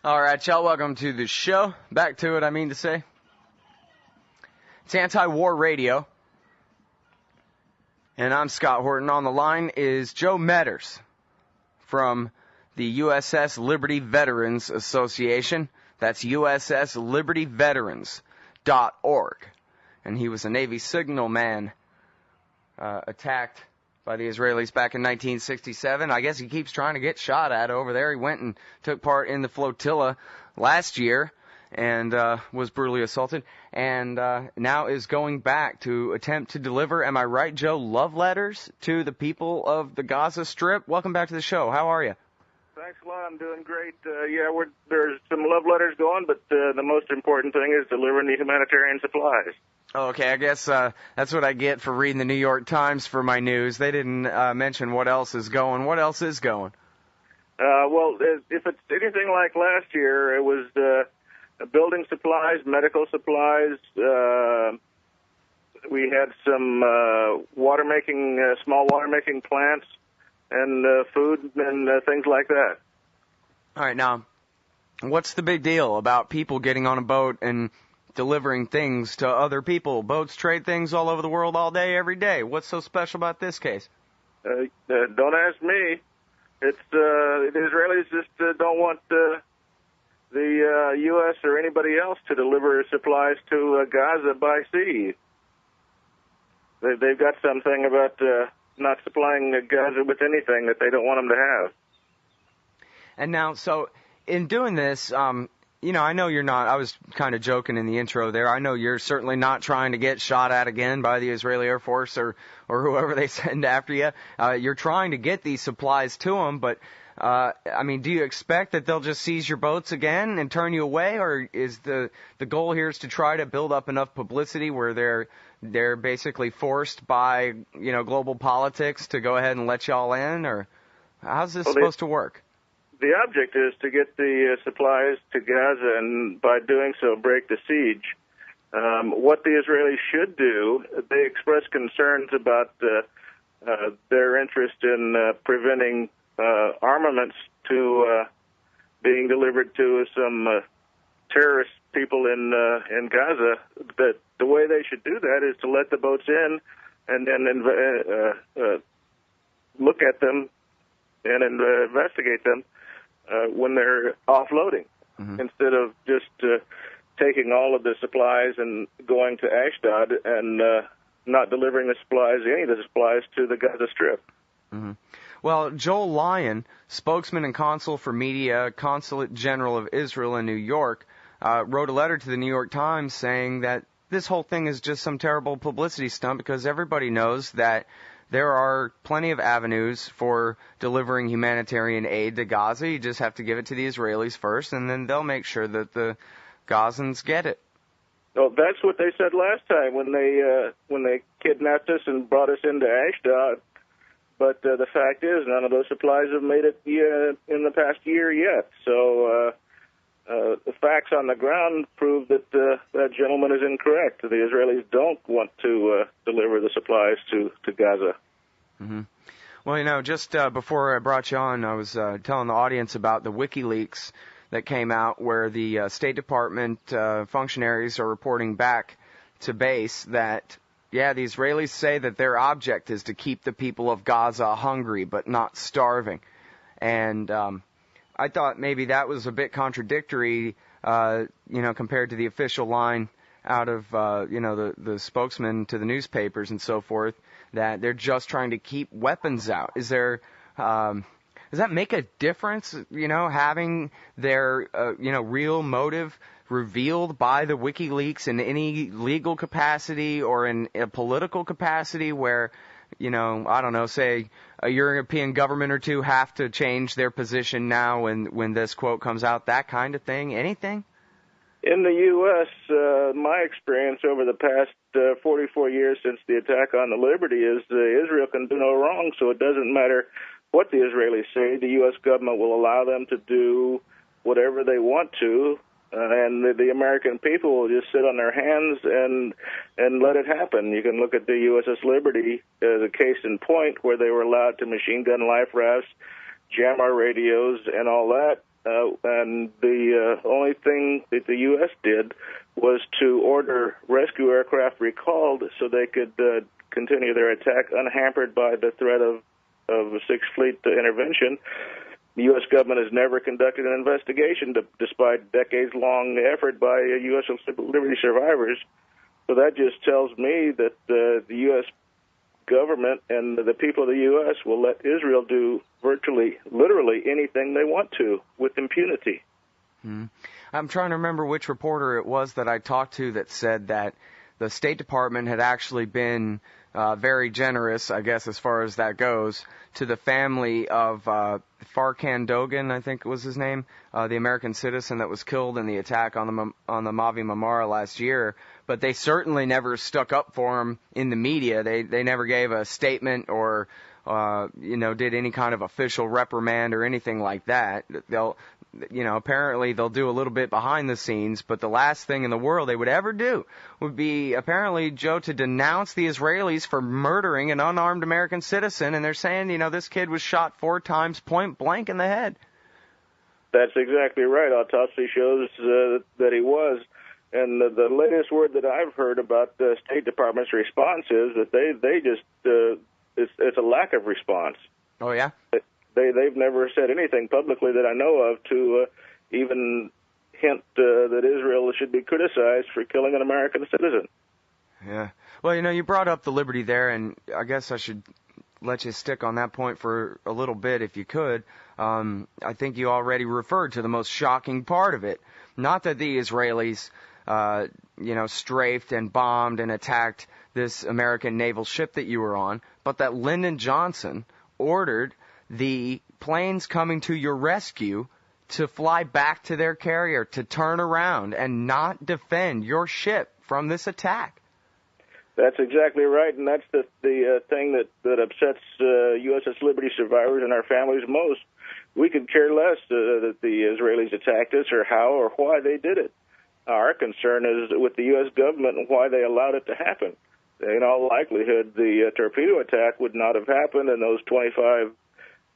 All right, y'all, welcome to the show. Back to it, I mean to say. It's Anti-War Radio. And I'm Scott Horton. On the line is Joe Meadors from the USS Liberty Veterans Association. That's USSLibertyVeterans.org. And he was a Navy signalman attacked by the Israelis back in 1967. I guess he keeps trying to get shot at over there. He went and took part in the flotilla last year and was brutally assaulted, and now is going back to attempt to deliver, am I right, Joe, love letters to the people of the Gaza Strip? Welcome back to the show. How are you? Thanks a lot. I'm doing great. There's some love letters going, but the most important thing is delivering the humanitarian supplies. Okay, I guess that's what I get for reading the New York Times for my news. They didn't mention what else is going. What else is going? Well, if it's anything like last year, it was building supplies, medical supplies. We had some small water-making plants, and food and things like that. All right, now, what's the big deal about people getting on a boat and delivering things to other people? Boats trade things all over the world all day, every day. What's so special about this case? Don't ask me. It's the Israelis just don't want the U.S. or anybody else to deliver supplies to Gaza by sea. They've got something about not supplying Gaza with anything that they don't want them to have. And now, so in doing this, I know you're not, I was kind of joking in the intro there, I know you're certainly not trying to get shot at again by the Israeli Air Force or whoever they send after you. You're trying to get these supplies to them, but, do you expect that they'll just seize your boats again and turn you away, or is the goal here is to try to build up enough publicity where they're basically forced by, global politics to go ahead and let y'all in, or how's this supposed to work? The object is to get the supplies to Gaza and by doing so break the siege. What the Israelis should do, they express concerns about their interest in preventing armaments to being delivered to some terrorist people in Gaza. That the way they should do that is to let the boats in and then look at them and investigate them when they're offloading, instead of just taking all of the supplies and going to Ashdod and not delivering any of the supplies to the Gaza Strip. Mm-hmm. Well, Joel Lyon, spokesman and consul for media, Consulate General of Israel in New York, wrote a letter to the New York Times saying that this whole thing is just some terrible publicity stunt because everybody knows that there are plenty of avenues for delivering humanitarian aid to Gaza. You just have to give it to the Israelis first, and then they'll make sure that the Gazans get it. Well, that's what they said last time when they kidnapped us and brought us into Ashdod. But the fact is, none of those supplies have made it in the past year yet. So the facts on the ground prove that that gentleman is incorrect. The Israelis don't want to deliver the supplies to Gaza. Mm-hmm. Well, just before I brought you on, I was telling the audience about the WikiLeaks that came out where the State Department functionaries are reporting back to base that, yeah, the Israelis say that their object is to keep the people of Gaza hungry but not starving. And I thought maybe that was a bit contradictory, compared to the official line out of, the spokesman to the newspapers and so forth, that they're just trying to keep weapons out. Is there, does that make a difference, having their, real motive revealed by the WikiLeaks in any legal capacity or in a political capacity where, say a European government or two have to change their position now when this quote comes out, that kind of thing? Anything? In the U.S., my experience over the past 44 years since the attack on the Liberty is Israel can do no wrong, so it doesn't matter what the Israelis say. The U.S. government will allow them to do whatever they want to, and the American people will just sit on their hands and let it happen. You can look at the USS Liberty as a case in point where they were allowed to machine gun life rafts, jam our radios, and all that, and the only thing that the U.S. did was to order rescue aircraft recalled so they could continue their attack unhampered by the threat of a Sixth Fleet intervention. The U.S. government has never conducted an investigation, despite decades-long effort by USS Liberty survivors. So that just tells me that the U.S. government and the people of the U.S. will let Israel do virtually, literally anything they want to with impunity. I'm trying to remember which reporter it was that I talked to that said that the State Department had actually been very generous, I guess, as far as that goes, to the family of Farkan Dogan, I think was his name, the American citizen that was killed in the attack on the Mavi Marmara last year. But they certainly never stuck up for him in the media. They never gave a statement or did any kind of official reprimand or anything like that. Apparently they'll do a little bit behind the scenes, but the last thing in the world they would ever do would be, apparently, Joe, to denounce the Israelis for murdering an unarmed American citizen, and they're saying, this kid was shot 4 times point blank in the head. That's exactly right. Autopsy shows that he was. And the latest word that I've heard about the State Department's response is that they just, it's a lack of response. Oh, yeah? They've never said anything publicly that I know of to even hint that Israel should be criticized for killing an American citizen. Yeah. Well, you brought up the Liberty there, and I guess I should let you stick on that point for a little bit if you could. I think you already referred to the most shocking part of it. Not that the Israelis, strafed and bombed and attacked this American naval ship that you were on, but that Lyndon Johnson ordered the planes coming to your rescue to fly back to their carrier, to turn around and not defend your ship from this attack. That's exactly right, and that's the thing that upsets USS Liberty survivors and our families most. We could care less that the Israelis attacked us or how or why they did it. Our concern is with the U.S. government and why they allowed it to happen. In all likelihood, the torpedo attack would not have happened, and those 25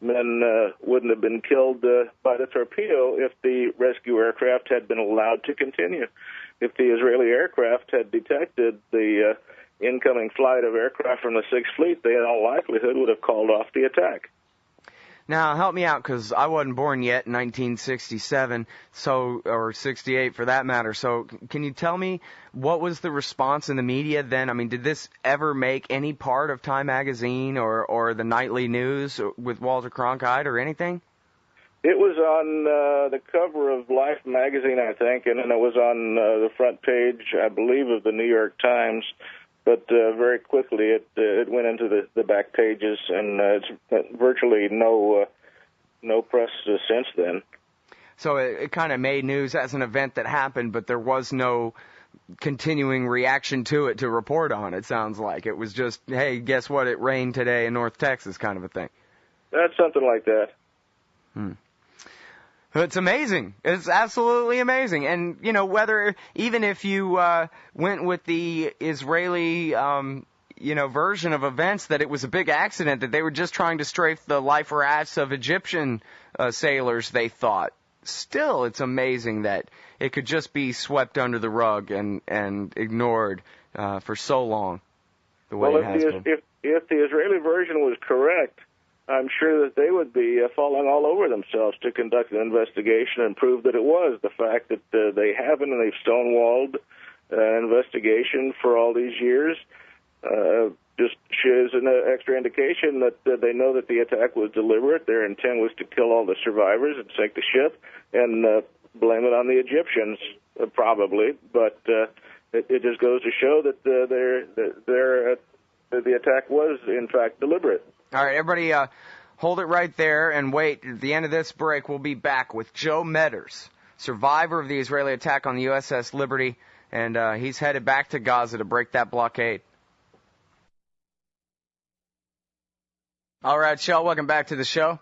men wouldn't have been killed by the torpedo if the rescue aircraft had been allowed to continue. If the Israeli aircraft had detected the incoming flight of aircraft from the Sixth Fleet, they in all likelihood would have called off the attack. Now, help me out, because I wasn't born yet in 1967, or 68 for that matter. So can you tell me what was the response in the media then? I mean, did this ever make any part of Time magazine or the nightly news with Walter Cronkite or anything? It was on the cover of Life magazine, I think, and then it was on the front page, I believe, of the New York Times. But very quickly it went into the back pages, and it's virtually no press since then. So it kind of made news as an event that happened, but there was no continuing reaction to it to report on, it sounds like. It was just, hey, guess what, it rained today in North Texas kind of a thing. That's something like that. It's amazing. It's absolutely amazing. And, even if you went with the Israeli, version of events, that it was a big accident, that they were just trying to strafe the life rafts of Egyptian sailors, they thought. Still, it's amazing that it could just be swept under the rug and ignored for so long, the way it has been. If the Israeli version was correct, I'm sure that they would be falling all over themselves to conduct an investigation and prove that it was. The fact that they haven't, and they've stonewalled an investigation for all these years just shows an extra indication that they know that the attack was deliberate. Their intent was to kill all the survivors and sink the ship and blame it on the Egyptians, probably. But it just goes to show that the attack was, in fact, deliberate. All right, everybody, hold it right there and wait. At the end of this break, we'll be back with Joe Meadors, survivor of the Israeli attack on the USS Liberty, and he's headed back to Gaza to break that blockade. All right, Shell, welcome back to the show.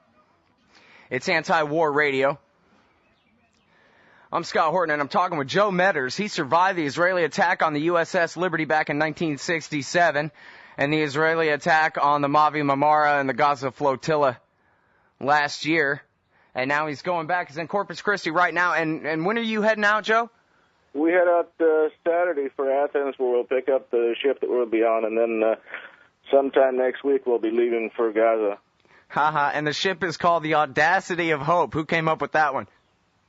It's Anti-War Radio. I'm Scott Horton, and I'm talking with Joe Meadors. He survived the Israeli attack on the USS Liberty back in 1967. And the Israeli attack on the Mavi Marmara and the Gaza flotilla last year. and now he's going back. He's in Corpus Christi right now. And when are you heading out, Joe? We head out Saturday for Athens, where we'll pick up the ship that we'll be on, and then sometime next week we'll be leaving for Gaza. Haha, and the ship is called the Audacity of Hope. Who came up with that one?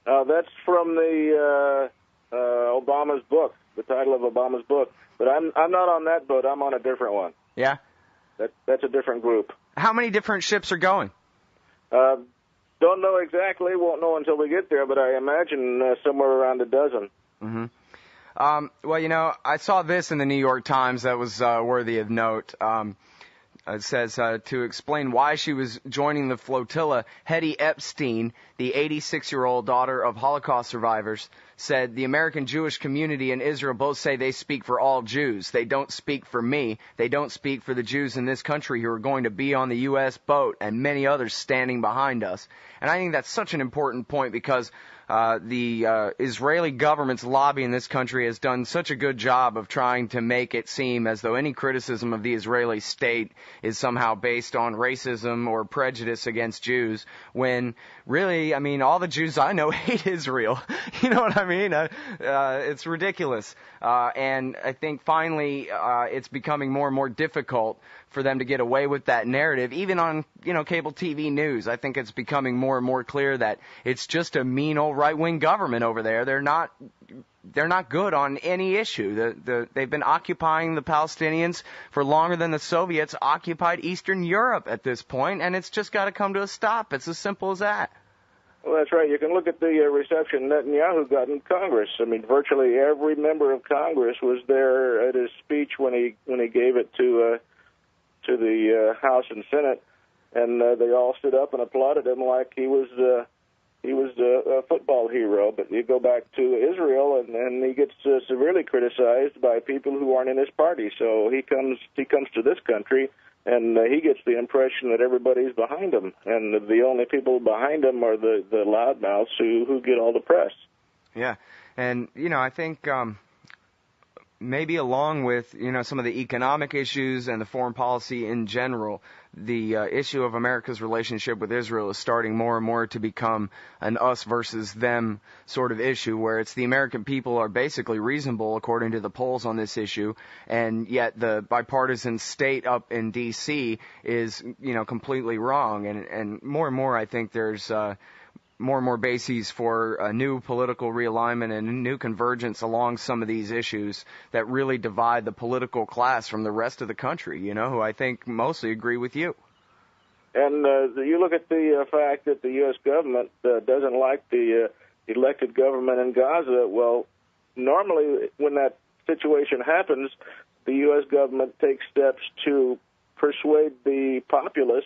That's from the Obama's book, the title of Obama's book. But I'm not on that boat. I'm on a different one. Yeah? That's a different group. How many different ships are going? Don't know exactly. Won't know until we get there, but I imagine somewhere around a dozen. Mm-hmm. Well, I saw this in the New York Times that was worthy of note. It says, to explain why she was joining the flotilla, Hetty Epstein, the 86-year-old daughter of Holocaust survivors, said, the American Jewish community and Israel both say they speak for all Jews. They don't speak for me. They don't speak for the Jews in this country who are going to be on the U.S. boat and many others standing behind us. And I think that's such an important point because the Israeli government's lobby in this country has done such a good job of trying to make it seem as though any criticism of the Israeli state is somehow based on racism or prejudice against Jews, when really, I mean, all the Jews I know hate Israel. You know what I mean? It's ridiculous. And I think finally it's becoming more and more difficult for them to get away with that narrative, even on, cable TV news. I think it's becoming more and more clear that it's just a mean old right-wing government over there. They're not good on any issue. They've been occupying the Palestinians for longer than the Soviets occupied Eastern Europe at this point, and it's just got to come to a stop. It's as simple as that. Well, that's right. You can look at the reception Netanyahu got in Congress. I mean, virtually every member of Congress was there at his speech when he gave it to the House and Senate, and they all stood up and applauded him like he was a football hero. But you go back to Israel, and he gets severely criticized by people who aren't in his party. So he comes to this country, and he gets the impression that everybody's behind him, and the only people behind him are the loudmouths who get all the press. Yeah, and I think maybe along with some of the economic issues and the foreign policy in general, the issue of America's relationship with Israel is starting more and more to become an us versus them sort of issue, where it's the American people are basically reasonable according to the polls on this issue, and yet the bipartisan state up in D.C. is completely wrong. And more I think there's more and more bases for a new political realignment and a new convergence along some of these issues that really divide the political class from the rest of the country, who I think mostly agree with you. And you look at the fact that the U.S. government doesn't like the elected government in Gaza. Well, normally when that situation happens, the U.S. government takes steps to persuade the populace,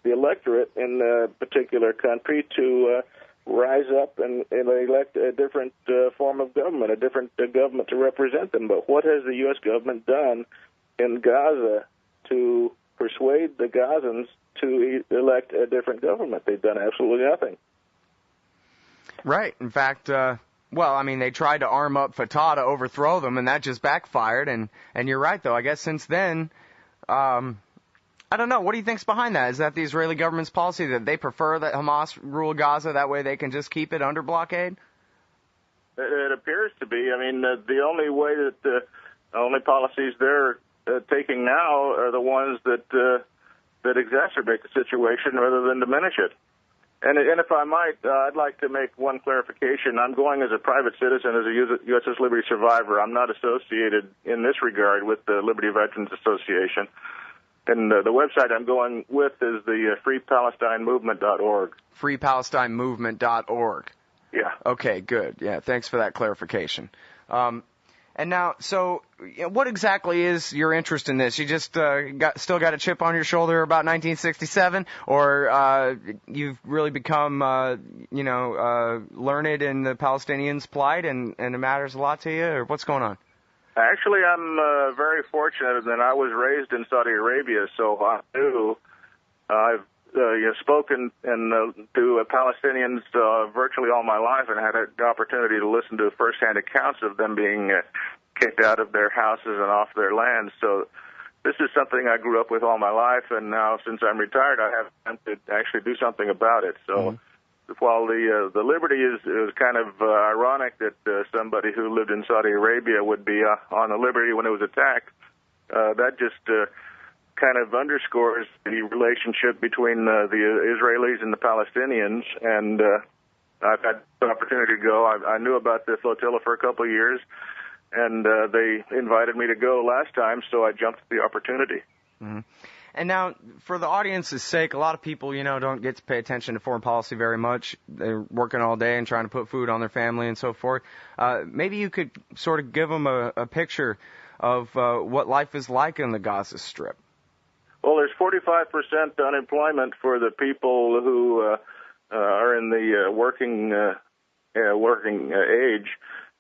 the electorate in a particular country, to rise up and elect a different form of government, a different government to represent them. But what has the U.S. government done in Gaza to persuade the Gazans to elect a different government? They've done absolutely nothing. Right. In fact, they tried to arm up Fatah to overthrow them, and that just backfired. And you're right, though. I guess since then, I don't know. What do you think's behind that? Is that the Israeli government's policy that they prefer that Hamas rule Gaza, that way they can just keep it under blockade? It appears to be. I mean, the only way that the only policies they're taking now are the ones that exacerbate the situation rather than diminish it. And if I might, I'd like to make one clarification. I'm going as a private citizen, as a USS Liberty survivor. I'm not associated in this regard with the Liberty Veterans Association. And the website I'm going with is the freepalestinemovement.org. Freepalestinemovement.org. Yeah. Okay, good. Yeah, thanks for that clarification. And now, so what exactly is your interest in this? You just still got a chip on your shoulder about 1967, or you've really become, learned in the Palestinians' plight, and it matters a lot to you, or what's going on? Actually, I'm very fortunate that I was raised in Saudi Arabia, so I knew I've spoken to Palestinians virtually all my life, and had the opportunity to listen to firsthand accounts of them being kicked out of their houses and off their lands. So this is something I grew up with all my life, and now since I'm retired, I have time to actually do something about it. So while the Liberty is kind of ironic that somebody who lived in Saudi Arabia would be on the Liberty when it was attacked, that just kind of underscores the relationship between the Israelis and the Palestinians. And I've had the opportunity to go. I knew about the flotilla for a couple of years, and they invited me to go last time, so I jumped at the opportunity. Mm-hmm. And now, for the audience's sake, a lot of people, don't get to pay attention to foreign policy very much. They're working all day and trying to put food on their family and so forth. Maybe you could sort of give them a picture of what life is like in the Gaza Strip. Well, there's 45% unemployment for the people who are in the working age.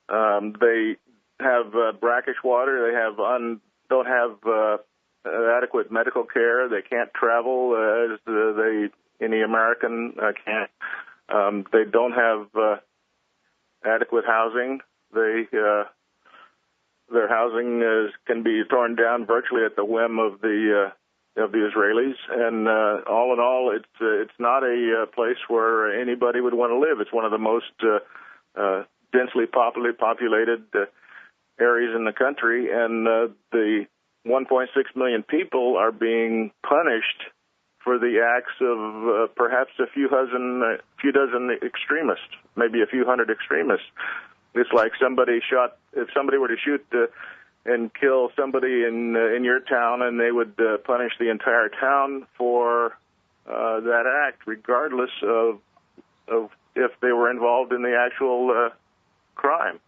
They have brackish water. They don't have adequate medical care. They can't travel as any American can. They don't have adequate housing. Their housing can be torn down virtually at the whim of the Israelis, and all in all, it's not a place where anybody would want to live. It's one of the most densely populated areas in the country, and the 1.6 million people are being punished for the acts of perhaps a few dozen extremists, maybe a few hundred extremists. It's like if somebody were to shoot and kill somebody in your town, and they would punish the entire town for that act, regardless of if they were involved in the actual crime.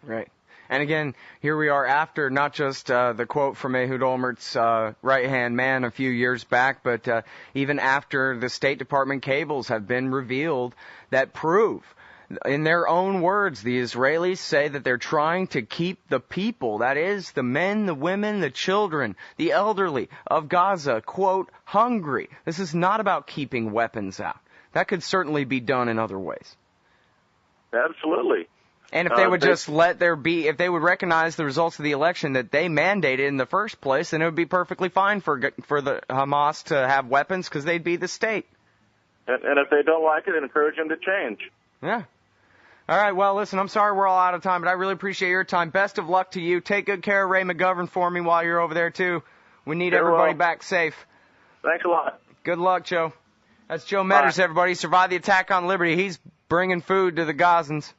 Right. And again, here we are after not just the quote from Ehud Olmert's right-hand man a few years back, but even after the State Department cables have been revealed that prove, in their own words, the Israelis say that they're trying to keep the people, that is, the men, the women, the children, the elderly of Gaza, quote, hungry. This is not about keeping weapons out. That could certainly be done in other ways. Absolutely. And if they would just if they would recognize the results of the election that they mandated in the first place, then it would be perfectly fine for the Hamas to have weapons because they'd be the state. And if they don't like it, encourage them to change. Yeah. All right, well, listen, I'm sorry we're all out of time, but I really appreciate your time. Best of luck to you. Take good care of Ray McGovern for me while you're over there, too. We need everybody back safe. Thanks a lot. Good luck, Joe. That's Joe Meadors, everybody. Survived the attack on Liberty. He's bringing food to the Gazans.